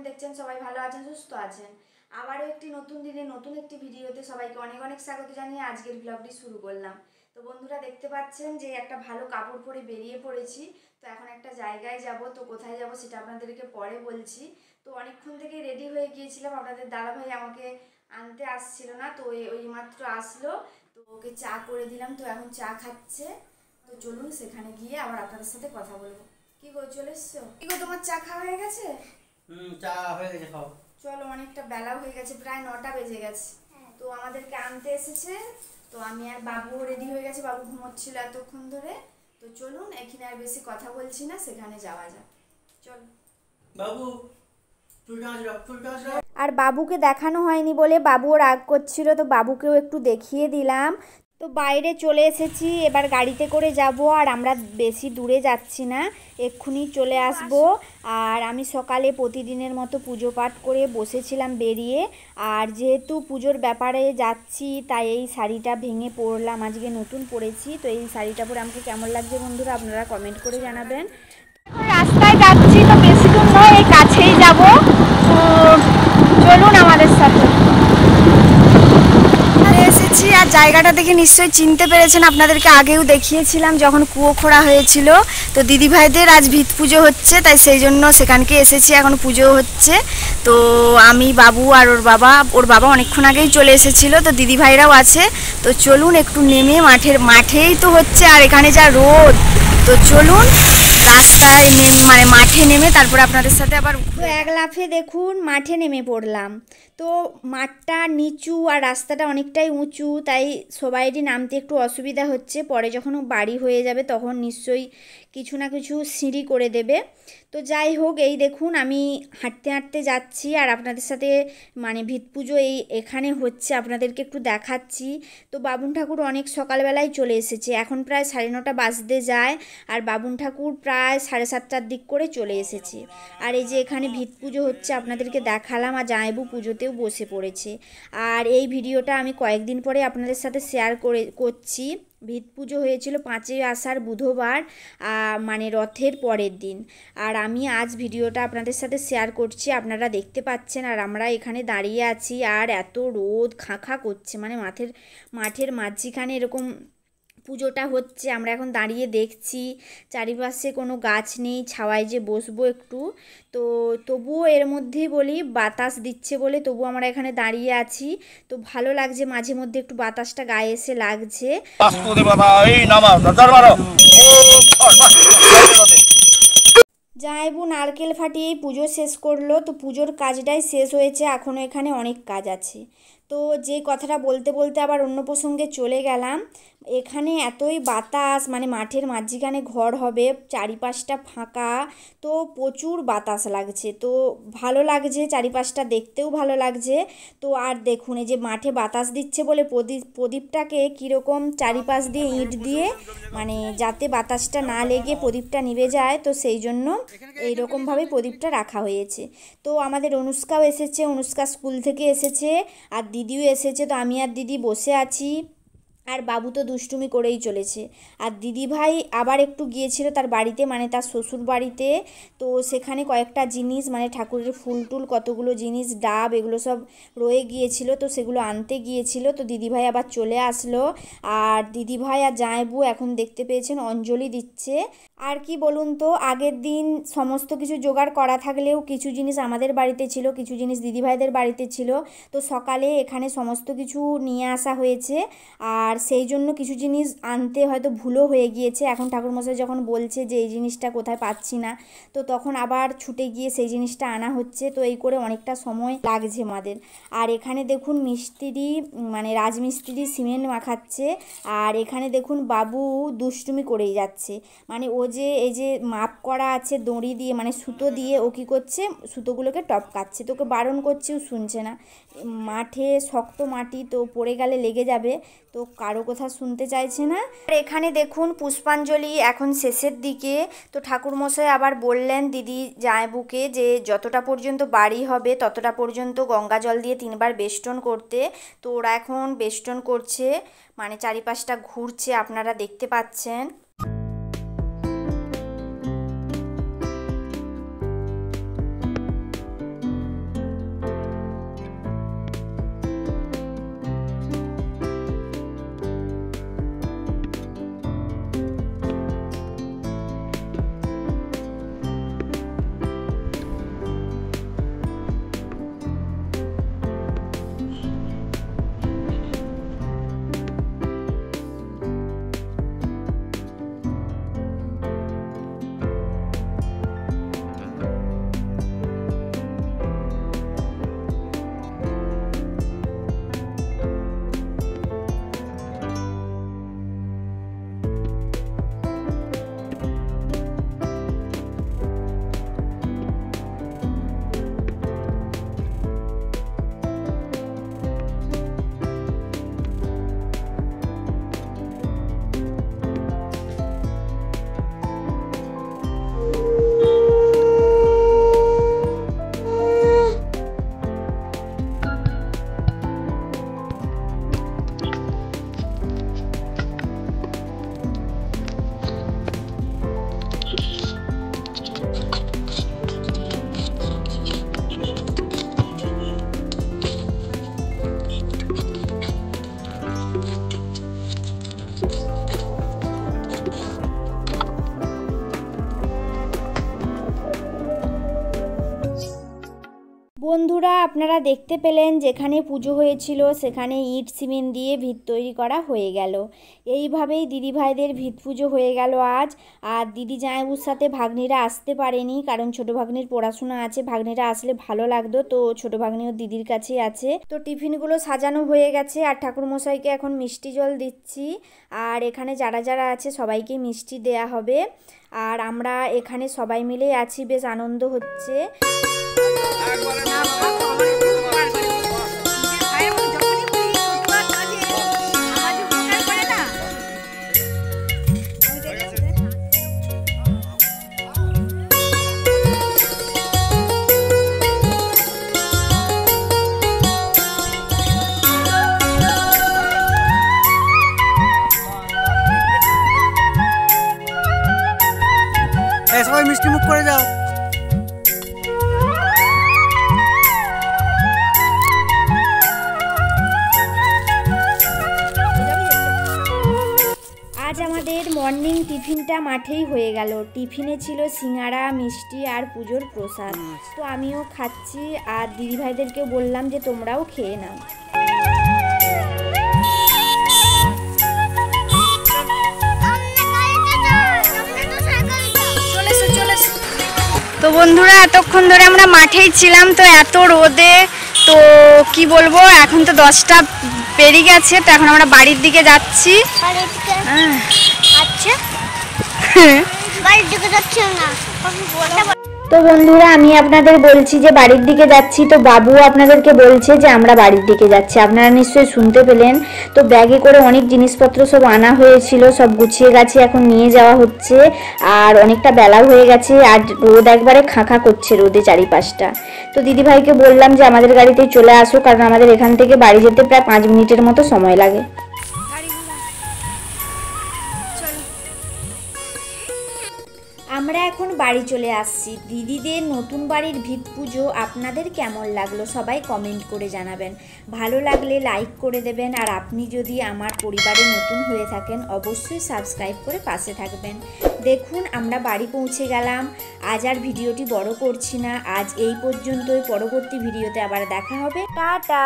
দেখছেন সবাই ভালো আছেন, সুস্থ আছেন। আবারও একটি নতুন দিনে নতুন একটি ভিডিওতে সবাইকে অনেক অনেক স্বাগত জানিয়ে আজকের ব্লগটি শুরু করলাম। তো বন্ধুরা দেখতে পাচ্ছেন যে একটা ভালো কাপড় পরে বেরিয়ে পড়েছি। তো এখন একটা জায়গায় যাব, তো কোথায় যাব সেটা আপনাদেরকে পরে বলছি। তো অনেকক্ষণ থেকে রেডি হয়ে গিয়েছিলাম, আপনাদের দাদাভাই আমাকে আনতে আসছিল না, তো ওই মাত্র আসলো, তো ওকে চা করে দিলাম, তো এখন চা খাচ্ছে। তো চলুন সেখানে গিয়ে আবার আপনাদের সাথে কথা বলবো। কি গো চলে এসছো? কি গো তোমার চা খাওয়া হয়ে গেছে? চা হয়ে গেছে খাও। চলো, অনেকটা বেলা হয়ে গেছে, প্রায় 9টা বেজে গেছে। তো আমাদেরকে আনতে এসেছে, তো আমি আর বাবু রেডি হয়ে গেছে, বাবু ঘুমোচ্ছিল এতক্ষণ ধরে। তো চলুন, এখানে আর বেশি কথা বলছি না, সেখানে যাওয়া যাক। চলো বাবু, আর বাবুকে দেখানো হয়নি বলে বাবুও রাগ করছিল, তো বাবুকেও একটু দেখিয়ে দিলাম। তো বাইরে চলে এসেছি, এবার গাড়িতে করে যাব, আর আমরা বেশি দূরে যাচ্ছি না, এক্ষুনি চলে আসব। আর আমি সকালে প্রতিদিনের মতো পুজো পাঠ করে বসেছিলাম বেরিয়ে, আর যেহেতু পুজোর ব্যাপারে যাচ্ছি তাই এই শাড়িটা ভেঙে পরলাম, আজকে নতুন পরেছি। তো এই শাড়িটা পরে আমাকে কেমন লাগছে বন্ধুরা আপনারা কমেন্ট করে জানাবেন। রাস্তায় যাচ্ছি, তো বেশি দূর নয়, এই কাছেই যাব, তো চলুন আমাদের সাথে। এসেছি, আর জায়গাটা দেখে নিশ্চয়ই চিনতে পেরেছেন, আপনাদেরকে আগেও দেখিয়েছিলাম যখন কুয়ো খোঁড়া হয়েছিল। তো দিদিভাইদের আজ ভিত পুজো হচ্ছে, তাই সেই জন্য সেখানকে এসেছি, এখন পুজো হচ্ছে। তো আমি, বাবু আর ওর বাবা অনেকক্ষণ আগেই চলে এসেছিল, তো দিদিভাইরাও আছে। তো চলুন একটু নেমে মাঠেই তো হচ্ছে, আর এখানে যা রোদ, তো চলুন রাস্তায় মানে মাঠে নেমে তারপর আপনাদের সাথে আবার। তো এক লাফে দেখুন মাঠে নেমে পড়লাম। তো মাঠটা নিচু আর রাস্তাটা অনেকটাই উঁচু, তাই সবাইরই নামতে একটু অসুবিধা হচ্ছে। পরে যখন বাড়ি হয়ে যাবে তখন নিশ্চয়ই কিছু না কিছু সিঁড়ি করে দেবে। তো যাই হোক, এই দেখুন আমি হাঁটতে হাঁটতে যাচ্ছি, আর আপনাদের সাথে মানে ভিত পুজো এখানে হচ্ছে আপনাদেরকে একটু দেখাচ্ছি। তো বাবুন ঠাকুর অনেক সকালবেলায় চলে এসেছে, এখন প্রায় 9:30 বাজতে যায়, আর বাবুন ঠাকুর প্রায় 7:30টার দিক করে চলে এসেছে। আর এই যে এখানে ভিত পুজো হচ্ছে আপনাদেরকে দেখালাম, আর জামাইবু পুজোতেও বসে পড়েছে। আর এই ভিডিওটা আমি কয়েকদিন পরে আপনাদের সাথে শেয়ার করছি। ভিত পুজো হয়েছিল 5ই আষাঢ় বুধবার, মানে রথের পরের দিন। আর আমি আজ ভিডিওটা আপনাদের সাথে শেয়ার করছি, আপনারা দেখতে পাচ্ছেন। আর আমরা এখানে দাঁড়িয়ে আছি, আর এত রোদ খাঁ করছে, মানে মাঠের মাঝখানে এরকম পুজোটা হচ্ছে, আমরা এখন দাঁড়িয়ে দেখছি। চারিপাশে কোনো গাছ নেই, ছাওয়ায় যে বসবো একটু, তো তবুও এর মধ্যেই বলি বাতাস দিচ্ছে বলে তবু আমরা এখানে দাঁড়িয়ে আছি। তো ভালো লাগছে, মাঝে মধ্যে একটু বাতাসটা গায়ে এসে লাগছে। জামাইবু নারকেল ফাটিয়েই পুজো শেষ করলো, তো পুজোর কাজটাই শেষ হয়েছে, এখনও এখানে অনেক কাজ আছে। তো যে কথাটা বলতে বলতে আবার অন্য প্রসঙ্গে চলে গেলাম। এখানে এতই বাতাস, মানে মাঠের মাঝখানে ঘর হবে, চারিপাশটা ফাঁকা, তো প্রচুর বাতাস লাগছে, তো ভালো লাগছে, চারিপাশটা দেখতেও ভালো লাগছে। তো আর দেখুন এই যে মাঠে বাতাস দিচ্ছে বলে প্রদীপটাকে কীরকম চারিপাশ দিয়ে ইঁট দিয়ে, মানে যাতে বাতাসটা না লেগে প্রদীপটা নিভে যায়, তো সেই জন্য এইরকমভাবে প্রদীপটা রাখা হয়েছে। তো আমাদের অনুষ্কাও এসেছে, অনুষ্কা স্কুল থেকে এসেছে, আর দিদিও এসেছে। তো আমি আর দিদি বসে আছি, আর বাবু তো দুষ্টুমি করেই চলেছে। আর দিদিভাই আবার একটু গিয়েছিল তার বাড়িতে, মানে তার শ্বশুর বাড়িতে। তো সেখানে কয়েকটা জিনিস, মানে ঠাকুরের ফুল টুল কতগুলো জিনিস, ডাব, এগুলো সব রয়ে গিয়েছিল, তো সেগুলো আনতে গিয়েছিল। তো দিদিভাই আবার চলে আসলো, আর দিদিভাই আর জামাইবু এখন দেখতে পেয়েছেন অঞ্জলি দিচ্ছে। আর কি বলুন তো, আগের দিন সমস্ত কিছু জোগাড় করা থাকলেও কিছু জিনিস আমাদের বাড়িতে ছিল, কিছু জিনিস দিদিভাইদের বাড়িতে ছিল। তো সকালে এখানে সমস্ত কিছু নিয়ে আসা হয়েছে, আর সেই জন্য কিছু জিনিস আনতে হয়তো ভুলও হয়ে গিয়েছে। এখন ঠাকুরমশাই যখন বলছে যে এই জিনিসটা কোথায় পাচ্ছি না, তো তখন আবার ছুটে গিয়ে সেই জিনিসটা আনা হচ্ছে। তো এই করে অনেকটা সময় লাগছে আমাদের। আর এখানে দেখুন মিস্ত্রি, মানে রাজমিস্ত্রি সিমেন্ট মাখাচ্ছে, আর এখানে দেখুন বাবু দুষ্টুমি করেই যাচ্ছে, মানে ও যে এই যে মাপ করা আছে দড়ি দিয়ে, মানে সুতো দিয়ে, ও কী করছে সুতোগুলোকে টপকাচ্ছে, তোকে বারণ করছেও শুনছে না। মাঠে শক্ত মাটি, তো পড়ে গেলে লেগে যাবে, তো কারো কথা শুনতে চাইছে না। আর এখানে দেখুন পুষ্পাঞ্জলি এখন শেষের দিকে। তো ঠাকুরমশাই আবার বললেন দিদি জামাইবুকে যে যতটা পর্যন্ত বাড়ি হবে ততটা পর্যন্ত গঙ্গা জল দিয়ে 3বার বেষ্টন করতে। তো ওরা এখন বেষ্টন করছে, মানে চারিপাশটা ঘুরছে, আপনারা দেখতে পাচ্ছেন। বন্ধুরা আপনারা দেখতে পেলেন যেখানে পুজো হয়েছিল সেখানে ইট সিমেন্ট দিয়ে ভিত তৈরি করা হয়ে গেল। এইভাবেই দিদিভাইদের ভিত পুজো হয়ে গেল আজ। আর দিদি জামাইবুর সাথে ভাগ্নিরা আসতে পারেনি, কারণ ছোটো ভাগ্নির পড়াশোনা আছে। ভাগ্নিরা আসলে ভালো লাগতো, তো ছোটো ভাগ্নিও দিদির কাছেই আছে। তো টিফিনগুলো সাজানো হয়ে গেছে আর ঠাকুরমশাইকে এখন মিষ্টি জল দিচ্ছি। আর এখানে যারা যারা আছে সবাইকে মিষ্টি দেয়া হবে। আর আমরা এখানে সবাই মিলে আছি, বেশ আনন্দ হচ্ছে। সবাই মিষ্টি মুখ করে যাও। আজ আমাদের মর্নিং টিফিনটা মাঠেই হয়ে গেল। টিফিনে ছিল সিঙ্গাড়া, মিষ্টি আর পুজোর প্রসাদ। তো আমিও খাচ্ছি আর দিদিভাইদেরকেও বললাম যে তোমরাও খেয়ে নাও। তো বন্ধুরা এতক্ষণ ধরে আমরা মাঠেই ছিলাম, তো এত রোদে তো কি বলবো, এখন তো 10টা পেরিয়ে গেছে, তো এখন আমরা বাড়ির দিকে যাচ্ছি। আচ্ছা বাড়ির দিকে যাচ্ছি না। তো বন্ধুরা আমি আপনাদের বলছি যে বাড়ির দিকে যাচ্ছি, তো বাবু আপনাদেরকে বলছে যে আমরা বাড়ির দিকে যাচ্ছি। আপনারা নিশ্চয়ই শুনতে পেলেন। তো ব্যাগে করে অনেক জিনিসপত্র সব আনা হয়েছিল, সব গুছিয়ে গেছে, এখন নিয়ে যাওয়া হচ্ছে। আর অনেকটা বেলা হয়ে গেছে আর রোদ একবারে খাঁখা করছে, রোদে চারিপাশটা। তো দিদিভাইকে বললাম যে আমাদের গাড়িতেই চলে আসো, কারণ আমাদের এখান থেকে বাড়ি যেতে প্রায় 5 মিনিটের মতো সময় লাগে। আমরা এখন বাড়ি চলে আসছি। দিদিদের নতুন বাড়ির ভিত পুজো আপনাদের কেমন লাগলো সবাই কমেন্ট করে জানাবেন। ভালো লাগলে লাইক করে দেবেন। আর আপনি যদি আমার পরিবারে নতুন হয়ে থাকেন অবশ্যই সাবস্ক্রাইব করে পাশে থাকবেন। দেখুন আমরা বাড়ি পৌঁছে গেলাম। আজ আর ভিডিওটি বড় করছি না, আজ এই পর্যন্তই। পরবর্তী ভিডিওতে আবার দেখা হবে। টাটা।